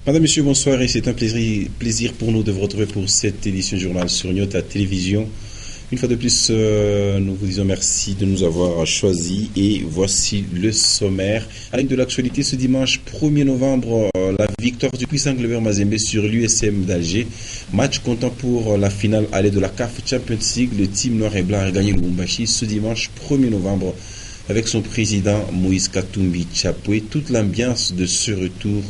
Madame, Monsieur, bonsoir et c'est un plaisir pour nous de vous retrouver pour cette édition du journal sur Nyota Télévision. Une fois de plus, nous vous disons merci de nous avoir choisis et voici le sommaire. À la de l'actualité ce dimanche 1er novembre, la victoire du puissant Cleber Mazembe sur l'USM d'Alger. Match comptant pour la finale allée de la CAF Champions League. Le team noir et blanc a gagné le Lubumbashi ce dimanche 1er novembre avec son président Moïse Katumbi Chapwe. Toute l'ambiance de ce retour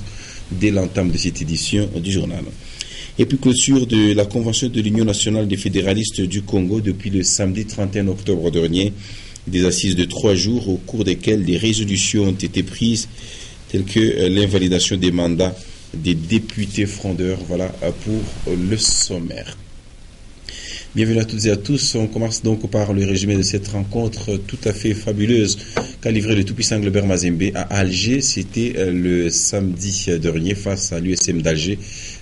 dès l'entame de cette édition du journal. Et puis clôture de la convention de l'Union nationale des fédéralistes du Congo depuis le samedi 31 octobre dernier. Des assises de 3 jours au cours desquelles des résolutions ont été prises telles que l'invalidation des mandats des députés frondeurs. Voilà pour le sommaire. Bienvenue à toutes et à tous. On commence donc par le résumé de cette rencontre tout à fait fabuleuse qu'a livré le tout-puissant Cleber Mazembe à Alger. C'était le samedi dernier face à l'USM d'Alger.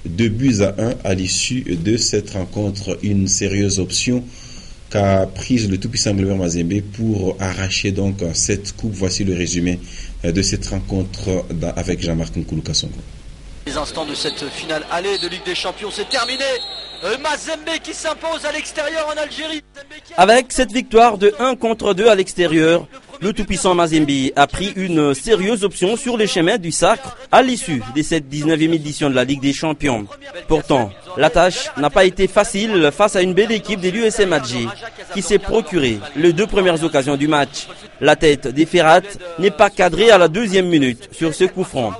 2-1 à l'issue de cette rencontre. Une sérieuse option qu'a prise le tout-puissant Cleber Mazembe pour arracher donc cette coupe. Voici le résumé de cette rencontre avec Jean-Marc Nkulu Kasongo. Les instants de cette finale allée de Ligue des Champions, c'est terminé. Mazembe qui s'impose à l'extérieur en Algérie. Avec cette victoire de 1-2 à l'extérieur, le tout-puissant Mazembe a pris une sérieuse option sur les chemins du sacre à l'issue de cette 19e édition de la Ligue des Champions. Pourtant, la tâche n'a pas été facile face à une belle équipe de l'USM Alger qui s'est procuré les 2 premières occasions du match. La tête des Ferrat n'est pas cadrée à la 2e minute sur ce coup franc.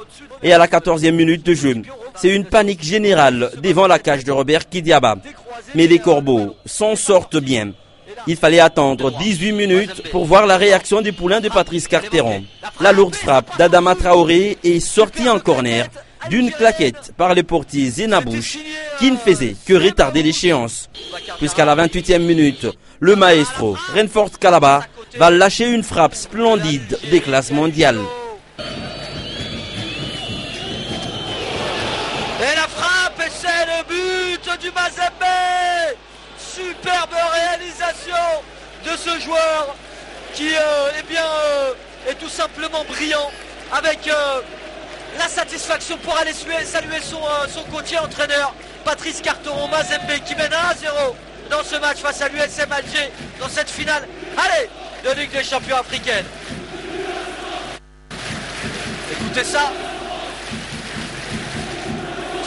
Et à la 14e minute de jeu, c'est une panique générale devant la cage de Robert Kidiaba. Mais les Corbeaux s'en sortent bien. Il fallait attendre 18 minutes pour voir la réaction des poulains de Patrice Carteron. La lourde frappe d'Adama Traoré est sortie en corner d'une claquette par le portier Zenabouche qui ne faisait que retarder l'échéance. Puisqu'à la 28e minute, le maestro Renfort Kalaba va lâcher une frappe splendide des classes mondiales. Et la frappe, et c'est le but du Mazembe. Superbe réalisation de ce joueur qui est tout simplement brillant avec la satisfaction pour aller saluer son coach entraîneur Patrice Carteron. Mazembe qui mène 1-0 dans ce match face à l'USM Alger dans cette finale de Ligue des Champions africaine. Écoutez ça.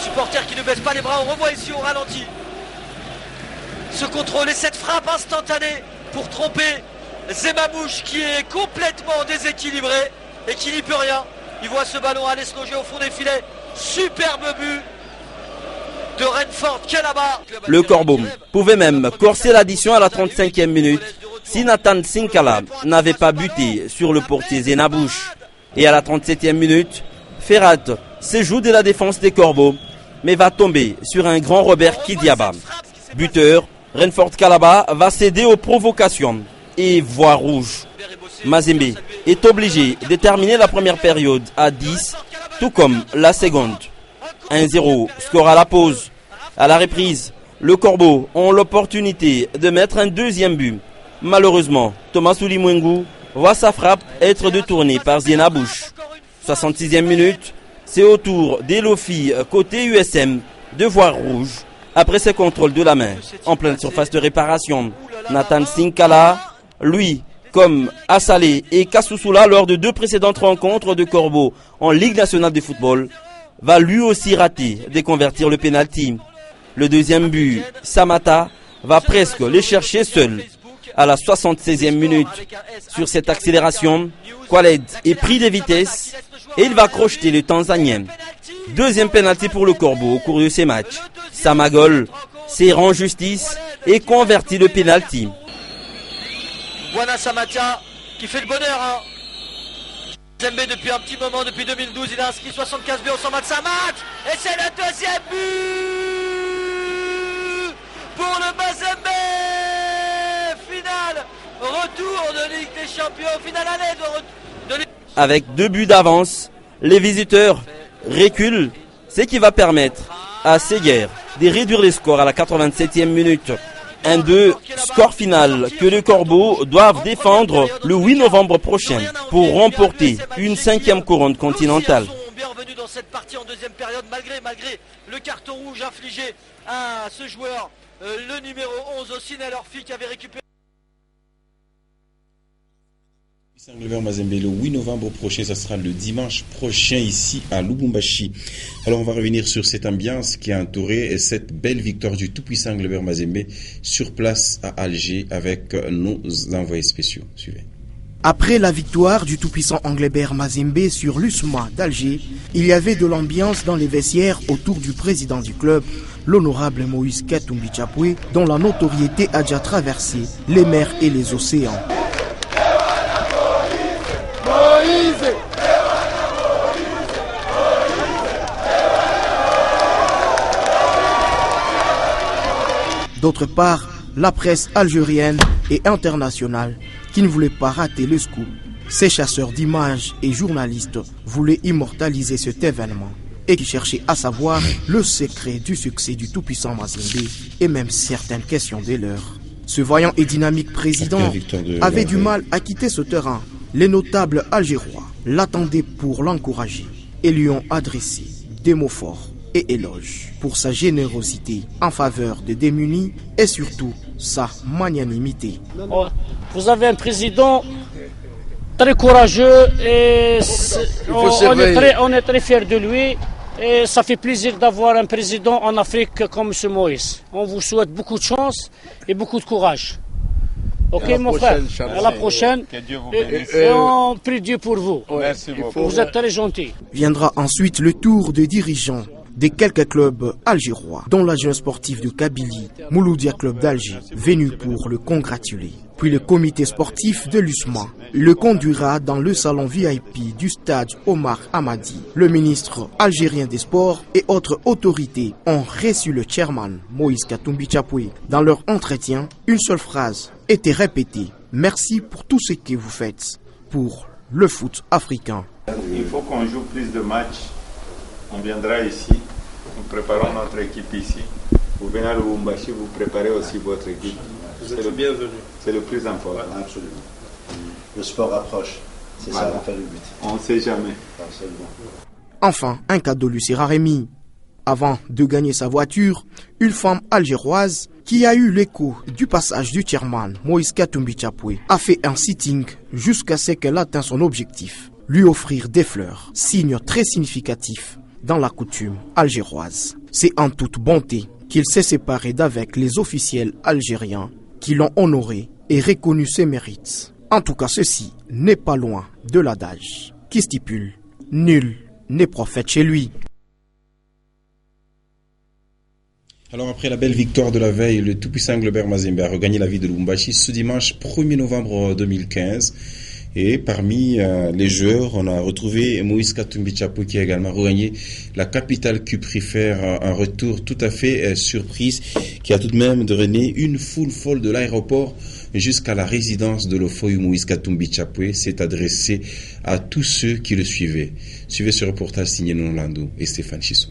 Supporter qui ne baisse pas les bras, on revoit ici au ralenti ce contrôle et cette frappe instantanée pour tromper Zemamouche qui est complètement déséquilibré et qui n'y peut rien. Il voit ce ballon aller se loger au fond des filets. Superbe but de Renfort Kalaba. Le Corbeau pouvait même corser l'addition à la 35e minute si Nathan Sinkala n'avait pas buté sur le portier Zenabouche. Et à la 37e minute, Ferrat se joue de la défense des Corbeaux mais va tomber sur un grand Robert Kidiaba. Buteur, Renfort Kalaba va céder aux provocations et voit rouge. Mazembe est obligé de terminer la première période à 10, tout comme la seconde. 1-0, score à la pause. À la reprise, le Corbeau ont l'opportunité de mettre un 2e but. Malheureusement, Thomas Oulimwengu voit sa frappe être détournée par Zenabouche. 66e minute, c'est au tour d'Elofi côté USM de voir rouge après ce contrôle de la main en pleine surface de réparation. Nathan Sinkala, lui, comme Assalé et Kassoussoula lors de 2 précédentes rencontres de Corbeau en Ligue nationale de football, va lui aussi rater de convertir le pénalty. Le 2e but, Samata, va presque les chercher seul. À la 76e minute, sur cette accélération, Khaled est pris de vitesse et il va crocheter le Tanzanien. 2e pénalty pour le Corbeau au cours de ces matchs. Samagol s'est rend justice et convertit le pénalty. Bwana Samata qui fait le bonheur. Mazembe depuis un petit moment, depuis 2012, il a inscrit 75 buts en 125 matchs. Et c'est le 2e but pour le Mazembe. Finale, retour de Ligue des Champions, finale allée de Ligue. Avec 2 buts d'avance, les visiteurs reculent, ce qui va permettre à Seguer de réduire les scores à la 87e minute. 1-2, score final que les Corbeaux doivent défendre le 8 novembre prochain pour remporter une 5e couronne continentale. intervenu dans cette partie en deuxième période, malgré le carton rouge infligé à ce joueur, le numéro 11 aussi, Nelorfi, qui avait récupéré. Saint-Clover Mazembe le 8 novembre prochain, ça sera le dimanche prochain ici à Lubumbashi. Alors on va revenir sur cette ambiance qui a entouré cette belle victoire du tout-puissant Clover Mazembe sur place à Alger avec nos envoyés spéciaux. Suivez. Après la victoire du tout-puissant Anglebert Mazembe sur l'USMA d'Alger, il y avait de l'ambiance dans les vestiaires autour du président du club, l'honorable Moïse Katumbi Chapwe, dont la notoriété a déjà traversé les mers et les océans. D'autre part, la presse algérienne et internationale qui ne voulait pas rater le scoop. Ces chasseurs d'images et journalistes voulaient immortaliser cet événement et qui cherchaient à savoir le secret du succès du tout-puissant Mazembe et même certaines questions des leurs. Ce vaillant et dynamique président avait du mal à quitter ce terrain. Les notables algérois l'attendaient pour l'encourager et lui ont adressé des mots forts et éloges pour sa générosité en faveur des démunis et surtout sa magnanimité. Vous avez un président très courageux et on est très fiers de lui et ça fait plaisir d'avoir un président en Afrique comme M. Moïse. On vous souhaite beaucoup de chance et beaucoup de courage. Ok mon frère, à la prochaine. Que Dieu vous bénisse. Et on prie Dieu pour vous. Merci beaucoup. Vous êtes très gentil. Viendra ensuite le tour des dirigeants des quelques clubs algérois, dont l'agent sportif de Kabylie, Mouloudia Club d'Alger, venu pour le congratuler. Puis le comité sportif de l'USMA le conduira dans le salon VIP du stade Omar Hamadi. Le ministre algérien des Sports et autres autorités ont reçu le chairman Moïse Katumbi Chapwe. Dans leur entretien, une seule phrase était répétée. Merci pour tout ce que vous faites pour le foot africain. Il faut qu'on joue plus de matchs. On viendra ici, nous préparons notre équipe ici. Vous venez à Lubumbashi, vous préparez aussi votre équipe. Vous êtes le bienvenu. C'est le plus important. Absolument. Le sport approche. C'est voilà. Ça, on fait le but. On ne sait jamais. Absolument. Enfin, un cadeau lui sera remis. Avant de gagner sa voiture, une femme algéroise qui a eu l'écho du passage du chairman Moïse Katumbi Chapwe a fait un sitting jusqu'à ce qu'elle atteigne son objectif. Lui offrir des fleurs, signe très significatif dans la coutume algéroise. C'est en toute bonté qu'il s'est séparé d'avec les officiels algériens qui l'ont honoré et reconnu ses mérites. En tout cas, ceci n'est pas loin de l'adage qui stipule « Nul n'est prophète chez lui ». Alors après la belle victoire de la veille, le tout-puissant Clover Mazembe a regagné la ville de Lubumbashi ce dimanche 1er novembre 2015. Et parmi les joueurs, on a retrouvé Moïse Katumbi Chapwe qui a également regagné la capitale Cup, faire un retour tout à fait surprise, qui a tout de même drainé une foule folle de l'aéroport jusqu'à la résidence de l'Ofoyu. Moïse Katumbi Chapwe s'est adressé à tous ceux qui le suivaient. Suivez ce reportage signé Nolando et Stéphane Chisson.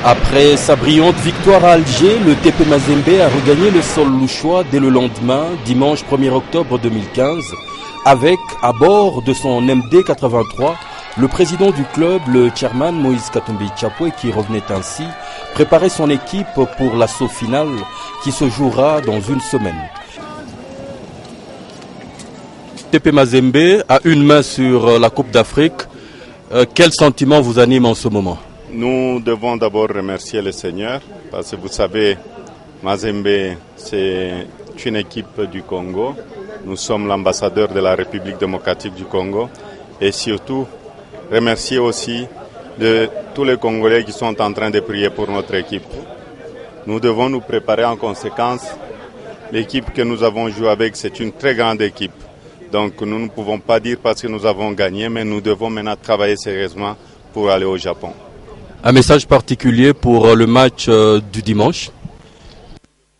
Après sa brillante victoire à Alger, le TP Mazembe a regagné le sol louchois dès le lendemain, dimanche 1er octobre 2015, avec, à bord de son MD 83, le président du club, le chairman Moïse Katumbi Chapwe, qui revenait ainsi préparer son équipe pour l'assaut final qui se jouera dans une semaine. TP Mazembe a une main sur la Coupe d'Afrique. Quel sentiment vous anime en ce moment ? Nous devons d'abord remercier le Seigneur parce que vous savez, Mazembe, c'est une équipe du Congo. Nous sommes l'ambassadeur de la République démocratique du Congo et surtout remercier aussi de tous les Congolais qui sont en train de prier pour notre équipe. Nous devons nous préparer en conséquence. L'équipe que nous avons joué avec, c'est une très grande équipe. Donc nous ne pouvons pas dire parce que nous avons gagné, mais nous devons maintenant travailler sérieusement pour aller au Japon. Un message particulier pour le match du dimanche?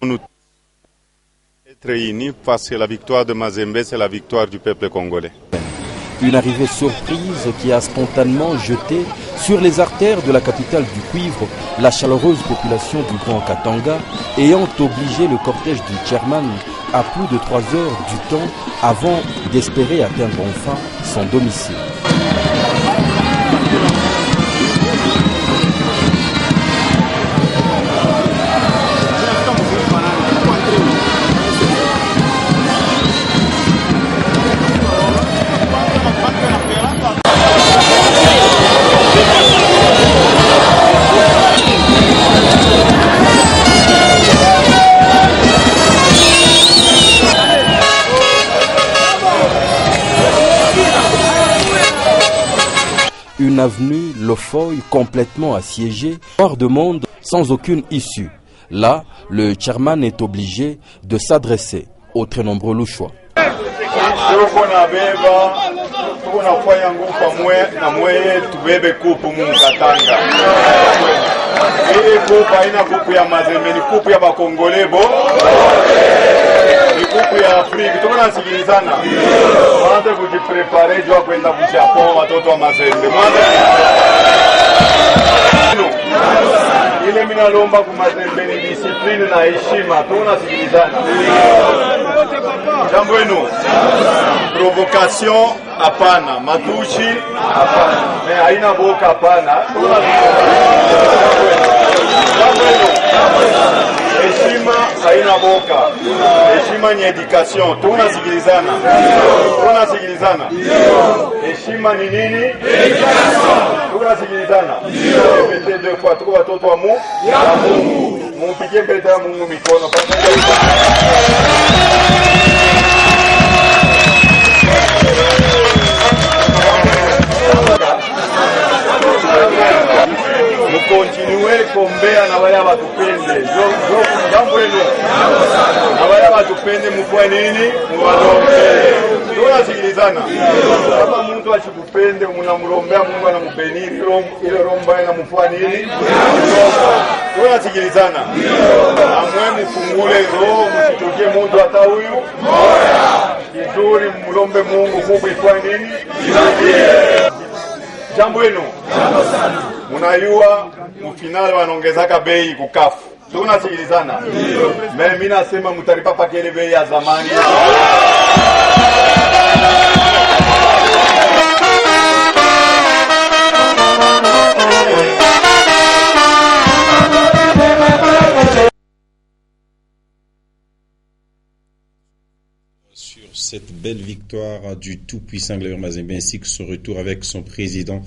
Nous être réunis parce que la victoire de Mazembe, c'est la victoire du peuple congolais. Une arrivée surprise qui a spontanément jeté sur les artères de la capitale du cuivre la chaleureuse population du Grand Katanga, ayant obligé le cortège du chairman à plus de 3 heures du temps avant d'espérer atteindre enfin son domicile. Une avenue, Le Foy, complètement assiégée, hors de monde, sans aucune issue. Là, le chairman est obligé de s'adresser aux très nombreux louchois. Kupu ya Afrika tuko nasikilizana. Mwanze kujiprepare jua kwenda kuchapua watoto wa Mazembe. Mwanze ile mimi nalomba kwa Mazembe ni discipline na heshima. Tuko nasikilizana. Jambo lenu. Provocation hapana, matushi hapana. Haina boka hapana. Tuko nasikilizana. Jambo lenu. Heshima haina boka. Heshima ni education. Tunasikilizana. Tunasikilizana. Heshima ni nini? Education. Tunasikilizana. Répétez deux fois. Tuko watoto wa Mungu. Ya Mungu. Mumpigie mbele ya Mungu mikono. Continue kombea na wale watupende. Jambo hilo. Na wale watupende mfanye nini? Muwalombe. Tunasikilizana. Kama mtu akikupende mnamlombea Mungu anampeni ile romba inamfanya nini? Tunasikilizana. Amwe mfungule roho msitokie mtu hata huyu. Kizuri mlombe Mungu Mungu ifanye nini? Jambo hilo. Munayua mfinale wanaongezaka bei kukafu. Tunasikilizana. Mimi nasema mtalipa pakele bei ya zamani. Sur cette belle victoire du tout-puissant Glaber Mazembe ainsi que son retour avec son président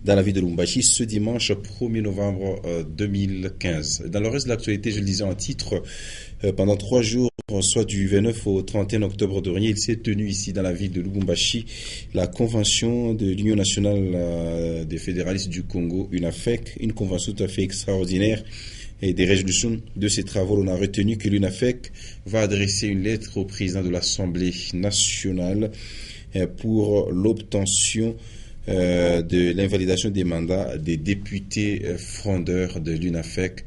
dans la ville de Lubumbashi ce dimanche 1er novembre 2015. Dans le reste de l'actualité, je le disais en titre, pendant 3 jours, soit du 29 au 31 octobre dernier, il s'est tenu ici dans la ville de Lubumbashi la convention de l'Union nationale des fédéralistes du Congo, UNAFEC, une convention tout à fait extraordinaire. Et des résolutions de ces travaux, on a retenu que l'UNAFEC va adresser une lettre au président de l'Assemblée nationale pour l'obtention de l'invalidation des mandats des députés frondeurs de l'UNAFEC.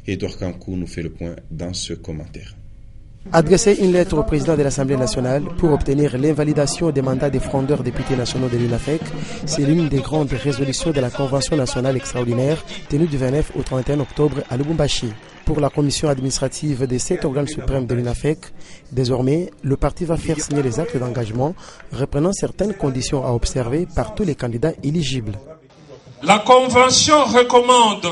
Edouard Kankou nous fait le point dans ce commentaire. Adresser une lettre au président de l'Assemblée nationale pour obtenir l'invalidation des mandats des frondeurs députés nationaux de l'UNAFEC, c'est l'une des grandes résolutions de la Convention nationale extraordinaire tenue du 29 au 31 octobre à Lubumbashi. Pour la commission administrative des 7 organes suprêmes de l'UNAFEC, désormais, le parti va faire signer les actes d'engagement reprenant certaines conditions à observer par tous les candidats éligibles. La Convention recommande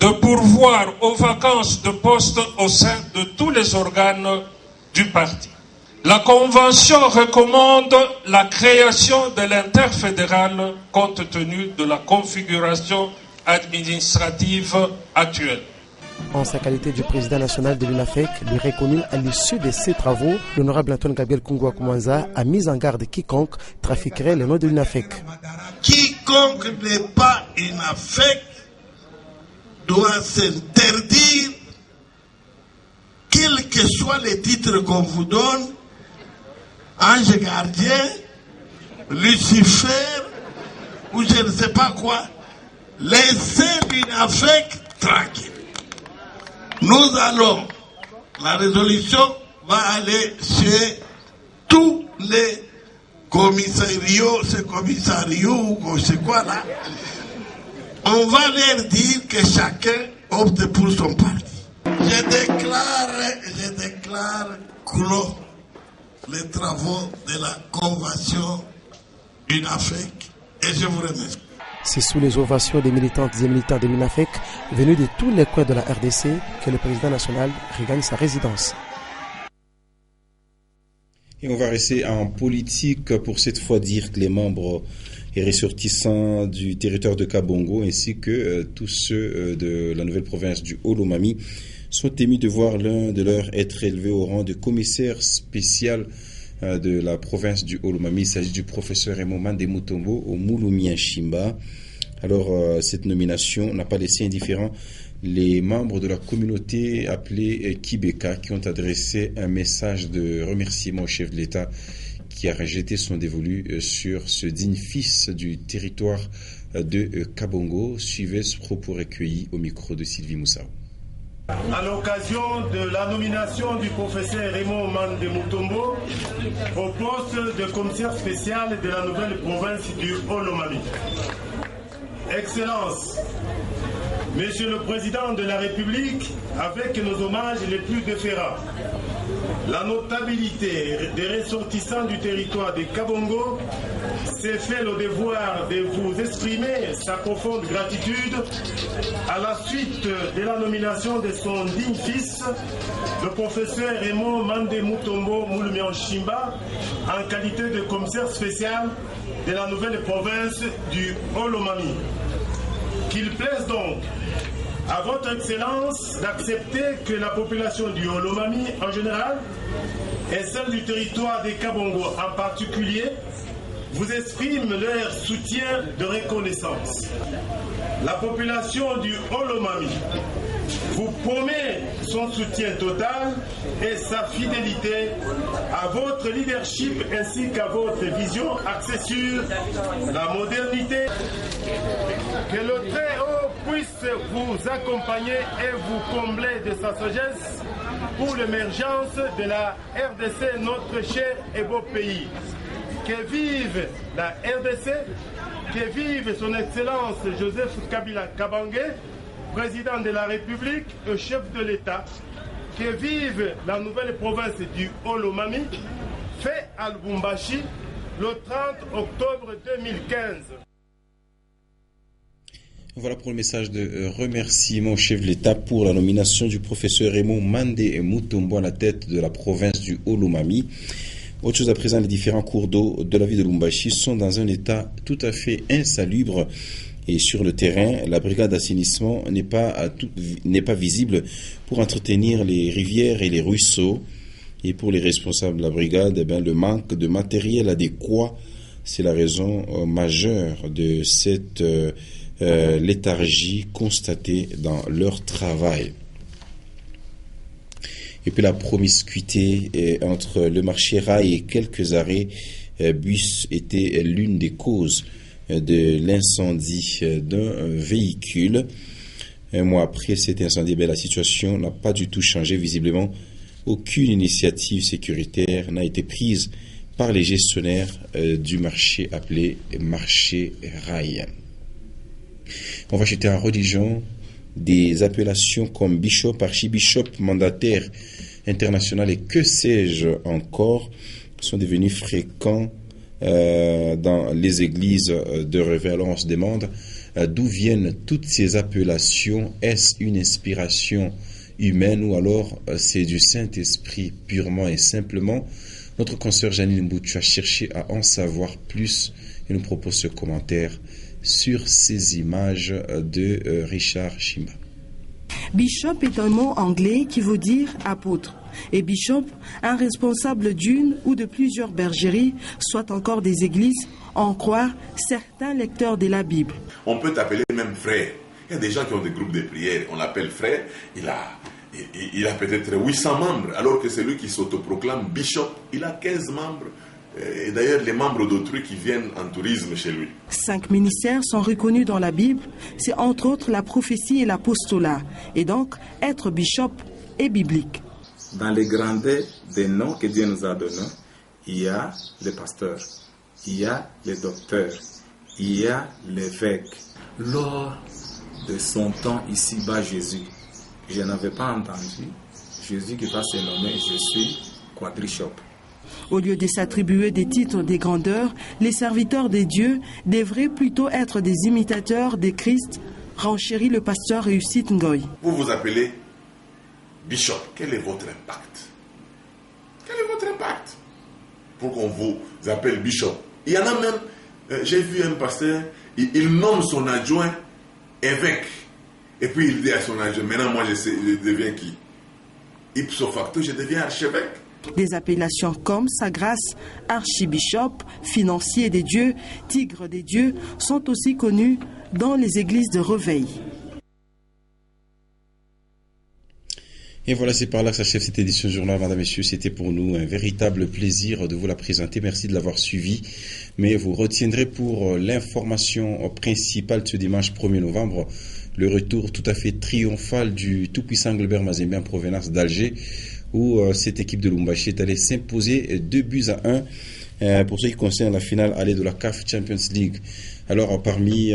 de pourvoir aux vacances de poste au sein de tous les organes du parti. La Convention recommande la création de l'interfédéral compte tenu de la configuration administrative actuelle. En sa qualité de président national de l'UNAFEC, lui reconnu à l'issue de ses travaux, l'honorable Antoine Gabriel Kungwa Koumanza a mis en garde quiconque trafiquerait le nom de l'UNAFEC. Quiconque n'est pas UNAFEC doit s'interdire, quels que soient les titres qu'on vous donne, ange gardien, Lucifer, ou je ne sais pas quoi, laissez l'UNAFEC tranquille. Nous allons, la résolution va aller chez tous les commissariats, ce commissariat ou c'est quoi là. On va leur dire que chacun opte pour son parti. Je déclare clos les travaux de la convention UNAFEC et je vous remercie. C'est sous les ovations des militantes et militants de l'UNAFEC venus de tous les coins de la RDC que le président national regagne sa résidence. Et on va rester en politique pour cette fois dire que les membres et ressortissants du territoire de Kabongo ainsi que tous ceux de la nouvelle province du Haut-Lomami sont émus de voir l'un de leurs être élevé au rang de commissaire spécial de la province du Olomami. Il s'agit du professeur Raymond Mandé Mutombo au Mulumia Shimba. Alors, cette nomination n'a pas laissé indifférent les membres de la communauté appelée Kibeka qui ont adressé un message de remerciement au chef de l'État qui a rejeté son dévolu sur ce digne fils du territoire de Kabongo. Suivez ce propos recueilli au micro de Sylvie Moussao. À l'occasion de la nomination du professeur Raymond Mandé Mutombo au poste de commissaire spécial de la nouvelle province du Olomami. Excellence, Monsieur le Président de la République, avec nos hommages les plus déférents, la notabilité des ressortissants du territoire de Kabongo s'est fait le devoir de vous exprimer sa profonde gratitude à la suite de la nomination de son digne fils, le professeur Raymond Mandé Mutombo Mulumia Shimba, en qualité de commissaire spécial de la nouvelle province du Olomami. Qu'il plaise donc à votre Excellence d'accepter que la population du Olomami en général et celle du territoire des Kabongo en particulier vous expriment leur soutien de reconnaissance. La population du Olomami vous promet son soutien total et sa fidélité à votre leadership ainsi qu'à votre vision axée sur la modernité. Que le Très-Haut puisse vous accompagner et vous combler de sa sagesse pour l'émergence de la RDC, notre cher et beau pays. Que vive la RDC, que vive son Excellence Joseph Kabila Kabange, président de la République et chef de l'État. Que vive la nouvelle province du Olomami, fait à Lubumbashi le 30 octobre 2015. Voilà pour le message de remerciement au chef de l'État pour la nomination du professeur Raymond Mandé Mutombo à la tête de la province du Olomami. Autre chose à présent, les différents cours d'eau de la ville de Lubumbashi sont dans un état tout à fait insalubre. Et sur le terrain, la brigade d'assainissement n'est pas visible pour entretenir les rivières et les ruisseaux. Et pour les responsables de la brigade, le manque de matériel adéquat, c'est la raison majeure de cette léthargie constatée dans leur travail. Et puis la promiscuité entre le marché rail et quelques arrêts bus était l'une des causes de l'incendie d'un véhicule. Un mois après cet incendie, la situation n'a pas du tout changé. Visiblement, aucune initiative sécuritaire n'a été prise par les gestionnaires du marché appelé marché rail. On va jeter en religion des appellations comme bishop, archibishop, mandataire international et que sais-je encore sont devenus fréquents dans les églises de réveil. Alors on se demande d'où viennent toutes ces appellations. Est-ce une inspiration humaine ou alors c'est du Saint-Esprit purement et simplement? Notre consoeur Janine Mboutu a cherché à en savoir plus et nous propose ce commentaire sur ces images de Richard Shimba. Bishop est un mot anglais qui veut dire apôtre. Et bishop, un responsable d'une ou de plusieurs bergeries, soit encore des églises, en croire certains lecteurs de la Bible. On peut t'appeler même frère. Il y a des gens qui ont des groupes de prière, on l'appelle frère, il a peut-être 800 membres, alors que celui qui s'autoproclame bishop, il a 15 membres. Et d'ailleurs, les membres d'autrui qui viennent en tourisme chez lui. 5 ministères sont reconnus dans la Bible. C'est entre autres la prophétie et l'apostolat. Et donc, être bishop est biblique. Dans les grandeurs des noms que Dieu nous a donnés, il y a les pasteurs, il y a les docteurs, il y a l'évêque. Lors de son temps ici-bas, Jésus, je n'avais pas entendu Jésus qui va se nommer « Je suis quadrichop ». Au lieu de s'attribuer des titres des grandeurs, les serviteurs des dieux devraient plutôt être des imitateurs des Christ, renchérit le pasteur Réussite Ngoy. Vous vous appelez bishop. Quel est votre impact? Quel est votre impact pour qu'on vous appelle bishop? Il y en a même, j'ai vu un pasteur, il nomme son adjoint évêque. Et puis il dit à son adjoint, maintenant moi je deviens qui? Ipso facto, je deviens archevêque. Des appellations comme Sa Grâce, Archibishop, Financier des dieux, Tigre des dieux sont aussi connues dans les églises de Reveil. Et voilà, c'est par là que s'achève cette édition du journal, madame, messieurs. C'était pour nous un véritable plaisir de vous la présenter. Merci de l'avoir suivi. Mais vous retiendrez pour l'information principale de ce dimanche 1er novembre le retour tout à fait triomphal du tout-puissant Globert Mazembe en provenance d'Alger, où cette équipe de Lubumbashi est allée s'imposer 2-1 pour ce qui concerne la finale allée de la CAF Champions League. Alors, parmi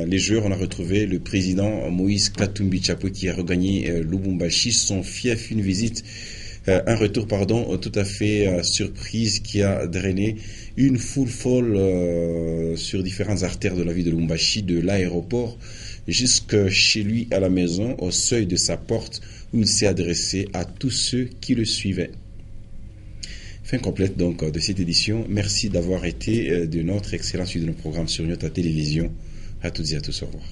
les joueurs, on a retrouvé le président Moïse Katumbi Chapo qui a regagné Lubumbashi, son fief, un retour tout à fait surprise qui a drainé une foule folle sur différentes artères de la ville de Lubumbashi, de l'aéroport jusque chez lui à la maison, au seuil de sa porte, où il s'est adressé à tous ceux qui le suivaient. Fin complète donc de cette édition. Merci d'avoir été de notre excellence suite de nos programmes sur Nyota Télévision. À toutes et à tous, au revoir.